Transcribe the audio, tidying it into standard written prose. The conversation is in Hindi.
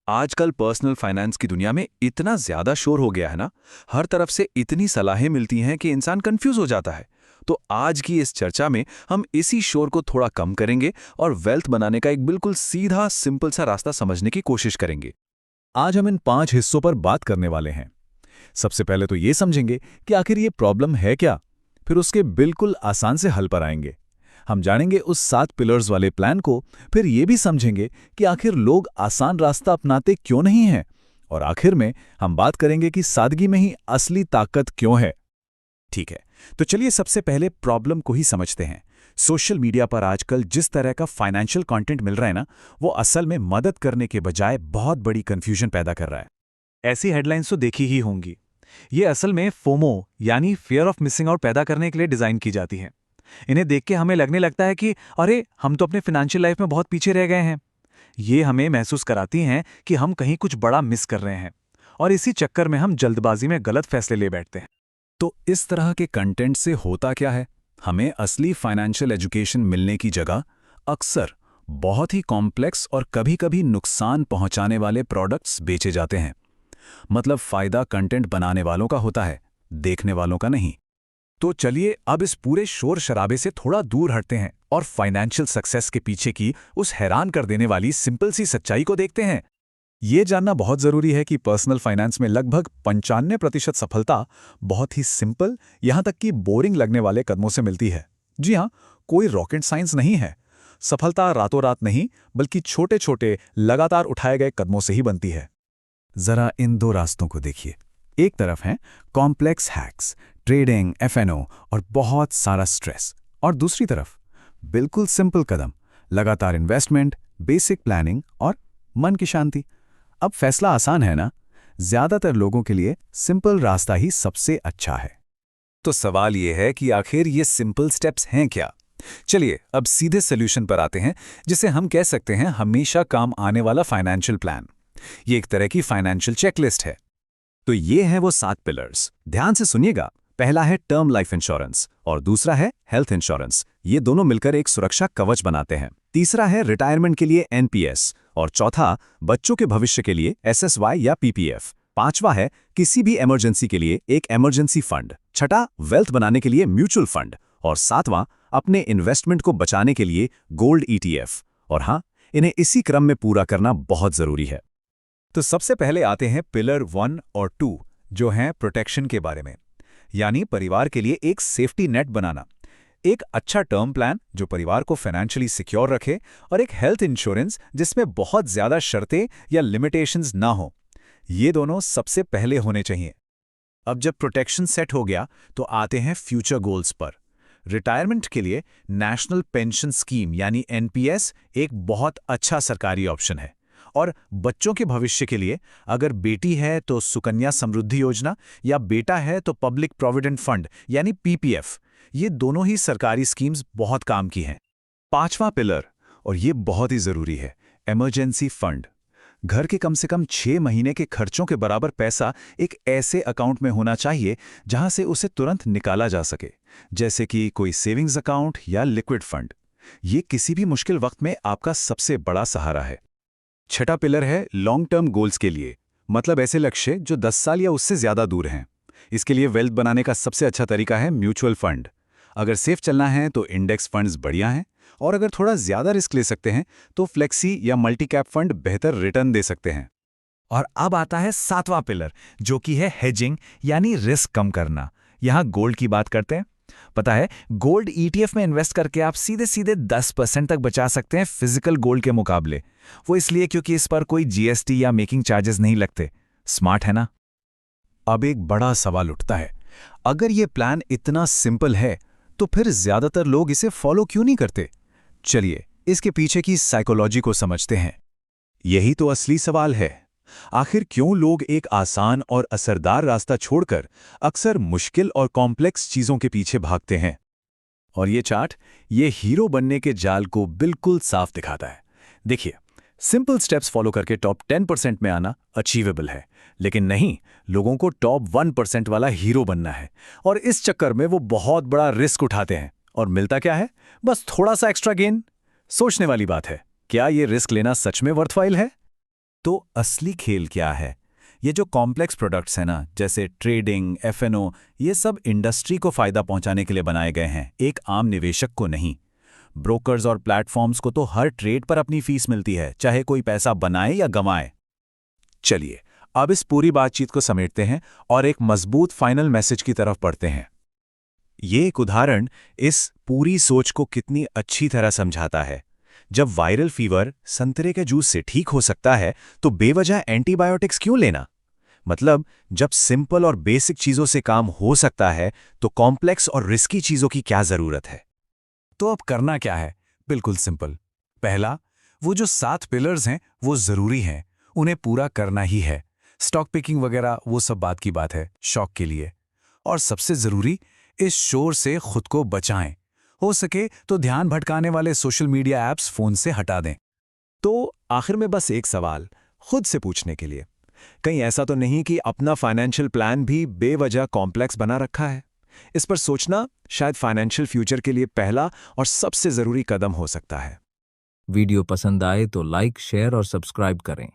आजकल पर्सनल फाइनेंस की दुनिया में इतना ज्यादा शोर हो गया है ना। हर तरफ से इतनी सलाहें मिलती हैं कि इंसान कंफ्यूज हो जाता है। तो आज की इस चर्चा में हम इसी शोर को थोड़ा कम करेंगे और वेल्थ बनाने का एक बिल्कुल सीधा सिंपल सा रास्ता समझने की कोशिश करेंगे। आज हम इन 5 हिस्सों पर बात करने वाले हैं। सबसे पहले तो ये समझेंगे कि आखिर ये प्रॉब्लम है क्या, फिर उसके बिल्कुल आसान से हल पर आएंगे। हम जानेंगे उस 7 पिलर्स वाले प्लान को, फिर ये भी समझेंगे कि आखिर लोग आसान रास्ता अपनाते क्यों नहीं हैं, और आखिर में हम बात करेंगे कि सादगी में ही असली ताकत क्यों है। ठीक है, तो चलिए सबसे पहले प्रॉब्लम को ही समझते हैं। सोशल मीडिया पर आजकल जिस तरह का फाइनेंशियल कंटेंट मिल रहा है ना, वो असल में मदद करने के बजाय बहुत बड़ी कंफ्यूजन पैदा कर रहा है। ऐसी हेडलाइंस तो देखी ही होंगी। ये असल में फोमो यानी फियर ऑफ मिसिंग आउट पैदा करने के लिए डिजाइन की जाती है। इन्हें देख के हमें लगने लगता है कि अरे हम तो अपने फाइनेंशियल लाइफ में बहुत पीछे रह गए हैं। ये हमें महसूस कराती हैं कि हम कहीं कुछ बड़ा मिस कर रहे हैं, और इसी चक्कर में हम जल्दबाजी में गलत फैसले ले बैठते हैं। तो इस तरह के कंटेंट से होता क्या है? हमें असली फाइनेंशियल एजुकेशन मिलने की जगह अक्सर बहुत ही कॉम्प्लेक्स और कभी-कभी नुकसान पहुंचाने वाले प्रोडक्ट्स बेचे जाते हैं। मतलब फायदा कंटेंट बनाने वालों का होता है, देखने वालों का नहीं। तो चलिए अब इस पूरे शोर शराबे से थोड़ा दूर हटते हैं और फाइनेंशियल सक्सेस के पीछे की उस हैरान कर देने वाली सिंपल सी सच्चाई को देखते हैं। ये जानना बहुत जरूरी है कि पर्सनल फाइनेंस में लगभग 95% सफलता बहुत ही सिंपल, यहां तक कि बोरिंग लगने वाले कदमों से मिलती है। जी हां, कोई रॉकेट साइंस नहीं है। सफलता रातों रात नहीं, बल्कि छोटे छोटे लगातार उठाए गए कदमों से ही बनती है। जरा इन दो रास्तों को देखिए। एक तरफ है कॉम्प्लेक्स हैक्स, ट्रेडिंग, एफएनओ और बहुत सारा स्ट्रेस, और दूसरी तरफ बिल्कुल सिंपल कदम, लगातार इन्वेस्टमेंट, बेसिक प्लानिंग और मन की शांति। अब फैसला आसान है ना? ज्यादातर लोगों के लिए सिंपल रास्ता ही सबसे अच्छा है। तो सवाल यह है कि आखिर ये सिंपल स्टेप्स हैं क्या? चलिए अब सीधे सोल्यूशन पर आते हैं, जिसे हम कह सकते हैं हमेशा काम आने वाला फाइनेंशियल प्लान। ये एक तरह की फाइनेंशियल चेकलिस्ट है। तो ये हैं वो 7 पिलर्स। ध्यान से सुनिएगा। पहला है टर्म लाइफ इंश्योरेंस और दूसरा है हेल्थ इंश्योरेंस। ये दोनों मिलकर एक सुरक्षा कवच बनाते हैं। तीसरा है रिटायरमेंट के लिए एनपीएस और चौथा बच्चों के भविष्य के लिए एसएसवाई या पीपीएफ। पांचवा है किसी भी इमरजेंसी के लिए एक इमरजेंसी फंड। छठा वेल्थ बनाने के लिए म्यूचुअल फंड और सातवां अपने इन्वेस्टमेंट को बचाने के लिए गोल्ड ईटीएफ। और हाँ, इन्हें इसी क्रम में पूरा करना बहुत जरूरी है। तो सबसे पहले आते हैं पिलर 1 और 2, जो हैं प्रोटेक्शन के बारे में, यानी परिवार के लिए एक सेफ्टी नेट बनाना। एक अच्छा टर्म प्लान जो परिवार को फाइनेंशियली सिक्योर रखे, और एक हेल्थ इंश्योरेंस जिसमें बहुत ज्यादा शर्तें या लिमिटेशंस ना हो। ये दोनों सबसे पहले होने चाहिए। अब जब प्रोटेक्शन सेट हो गया तो आते हैं फ्यूचर गोल्स पर। रिटायरमेंट के लिए नेशनल पेंशन स्कीम यानी एनपीएस एक बहुत अच्छा सरकारी ऑप्शन है, और बच्चों के भविष्य के लिए अगर बेटी है तो सुकन्या समृद्धि योजना, या बेटा है तो पब्लिक प्रोविडेंट फंड यानी पीपीएफ। ये दोनों ही सरकारी स्कीम्स बहुत काम की हैं। पांचवा पिलर, और ये बहुत ही जरूरी है, इमरजेंसी फंड। घर के कम से कम 6 महीने के खर्चों के बराबर पैसा एक ऐसे अकाउंट में होना चाहिए जहां से उसे तुरंत निकाला जा सके, जैसे कि कोई सेविंग्स अकाउंट या लिक्विड फंड। ये किसी भी मुश्किल वक्त में आपका सबसे बड़ा सहारा है। छठा पिलर है लॉन्ग टर्म गोल्स के लिए, मतलब ऐसे लक्ष्य जो 10 साल या उससे ज्यादा दूर हैं। इसके लिए वेल्थ बनाने का सबसे अच्छा तरीका है म्यूचुअल फंड। अगर सेफ चलना है तो इंडेक्स फंड्स बढ़िया हैं, और अगर थोड़ा ज्यादा रिस्क ले सकते हैं तो फ्लेक्सी या मल्टी कैप फंड बेहतर रिटर्न दे सकते हैं। और अब आता है 7वां पिलर, जो कि है हेजिंग यानी रिस्क कम करना। यहां गोल्ड की बात करते हैं। पता है, गोल्ड ईटीएफ में इन्वेस्ट करके आप सीधे सीधे 10% तक बचा सकते हैं फिजिकल गोल्ड के मुकाबले। वो इसलिए क्योंकि इस पर कोई जीएसटी या मेकिंग चार्जेस नहीं लगते। स्मार्ट है ना? अब एक बड़ा सवाल उठता है, अगर ये प्लान इतना सिंपल है तो फिर ज्यादातर लोग इसे फॉलो क्यों नहीं करते? चलिए इसके पीछे की साइकोलॉजी को समझते हैं। यही तो असली सवाल है। आखिर क्यों लोग एक आसान और असरदार रास्ता छोड़कर अक्सर मुश्किल और कॉम्प्लेक्स चीजों के पीछे भागते हैं? और ये चार्ट ये हीरो बनने के जाल को बिल्कुल साफ दिखाता है। देखिए, सिंपल स्टेप्स फॉलो करके टॉप 10% में आना अचीवेबल है, लेकिन नहीं, लोगों को टॉप 1% वाला हीरो बनना है, और इस चक्कर में वो बहुत बड़ा रिस्क उठाते हैं। और मिलता क्या है? बस थोड़ा सा एक्स्ट्रा गेन। सोचने वाली बात है, क्या ये रिस्क लेना सच में वर्थवाइल है? तो असली खेल क्या है? ये जो कॉम्प्लेक्स प्रोडक्ट्स हैं ना, जैसे ट्रेडिंग, एफएनओ, ये सब इंडस्ट्री को फायदा पहुंचाने के लिए बनाए गए हैं, एक आम निवेशक को नहीं। ब्रोकर्स और प्लेटफॉर्म्स को तो हर ट्रेड पर अपनी फीस मिलती है, चाहे कोई पैसा बनाए या गंवाए। चलिए, अब इस पूरी बातचीत को समेटते हैं और एक मजबूत फाइनल मैसेज की तरफ बढ़ते हैं। ये एक उदाहरण इस पूरी सोच को कितनी अच्छी तरह समझाता है। जब वायरल फीवर संतरे के जूस से ठीक हो सकता है, तो बेवजह एंटीबायोटिक्स क्यों लेना? मतलब, जब सिंपल और बेसिक चीजों से काम हो सकता है, तो कॉम्प्लेक्स और रिस्की चीजों की क्या जरूरत है? तो अब करना क्या है? बिल्कुल सिंपल। पहला, वो जो 7 पिलर्स हैं वो जरूरी हैं, उन्हें पूरा करना ही है। स्टॉक पिकिंग वगैरह वो सब बात की बात है, शौक के लिए। और सबसे जरूरी, इस शोर से खुद को बचाएं। हो सके तो ध्यान भटकाने वाले सोशल मीडिया ऐप्स फोन से हटा दें। तो आखिर में बस एक सवाल खुद से पूछने के लिए, कहीं ऐसा तो नहीं कि अपना फाइनेंशियल प्लान भी बेवजह कॉम्प्लेक्स बना रखा है? इस पर सोचना शायद फाइनेंशियल फ्यूचर के लिए पहला और सबसे जरूरी कदम हो सकता है। वीडियो पसंद आए तो लाइक, शेयर और सब्सक्राइब करें।